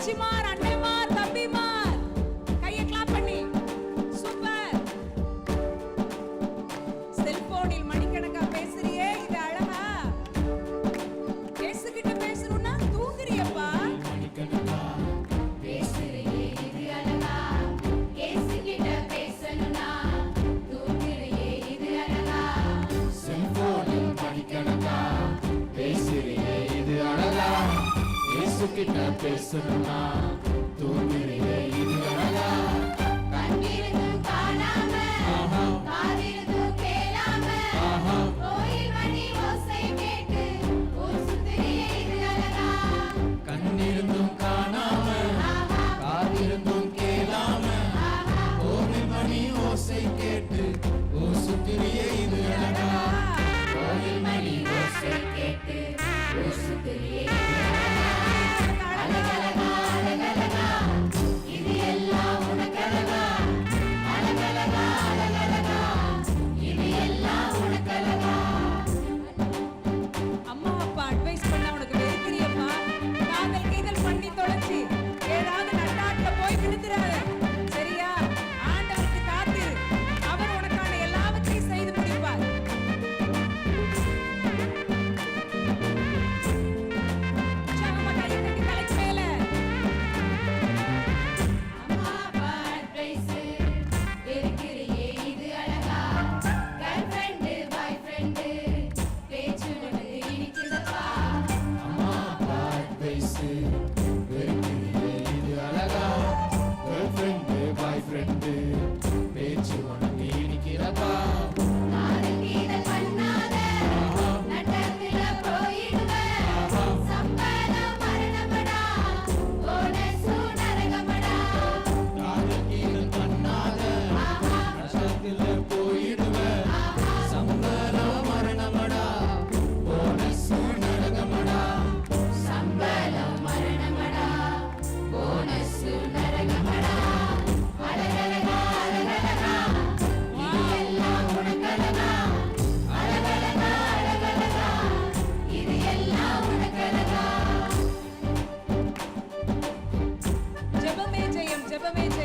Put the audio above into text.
அச்சிமார், அண்ணைமார், தம்பிமார் கையை கிளாப் பண்ணி சூப்பர். செல்போனில் மணிக்கணக்கா பேசுறியே, இது அழகா? பேசுகிட்ட பேசணும்னா தூங்குறியப்பா. மணிக்கணக்கா பேசுறியே, இது அழகா? பேசுகிட்ட பேசணும்னா தூங்குறியே, இது அழகா? செல்போனில் மணிக்கணக்கா பேசுறியே, இது அழகா? பேசுகிட்ட பேசணும்னா தூங்குறியே, இது அழகா? கண்ணிருந்தும் காணாம, காதிருந்தும் கேளாம, கோயில் மணி ஓசை கேட்டு ஊர் சுத்துறியே, இது அழகா? கண்ணிருந்தும் காணாம, காதிருந்தும் கேளாம, கோயில் மணி ஓசை கேட்டு ஊர் சுத்துறியே, இது அழகா? கோயில் மணி ஓசை கேட்டு ஊர் சுத்துறியே, அழகழகா அழகழகா, இது எல்லாம் உனக்கழகா? அழகழகா அழகழகா, இது எல்லாம் உனக்கழகா? அம்மா அப்பா அட்வைஸ் பண்ண உனக்கு வெறுக்கிறியப்பா. காதல் கீதல் பண்ணி தொலைச்சி ஏதாவது நட்டாட்ல போய் விழுந்துறாத. சரியா? ஆண்டவருக்கு காத்திரு, அவர் உனக்கான எல்லாவற்றையும் செய்து முடிப்பார். உற்சாகமா கை தட்டி தலைக்கு மேல. அம்மா அப்பா அட்வைஸ் இருக்கிறியே, இது அழகா? கேர்ள் ஃப்ரெண்டு பாய் ஃப்ரெண்டு பேச்சு உனக்கு இனிக்குதப்பா? அம்மா அப்பா அட்வைஸ் இருக்கிறியே, இது அழகா? கேர்ள் ஃப்ரெண்டு பாய் ஃப்ரெண்டு பேச்சு உனக்கு இனிக்குதப்பா? காதல் கீதல் பண்ணாத, நட்டத்துல போயிடுவ, சம்பளம் மரணமடா, போனஸு நரகமடா. காதல் கீதல் பண்ணாத, நட்டத்துல போயிடுவ, சம்பளம் மரணமடா, போனஸு நரகமடா. சம்பளம் மரணமடா, போனஸு நரகமடா. அழகழகா அழகழகா, இது எல்லாம் உனக்கழகா? அழகழகா அழகழகா, இது எல்லாம் உனக்கழகா? ஜெபமே ஜெயம், ஜெபமே ஜெயம்.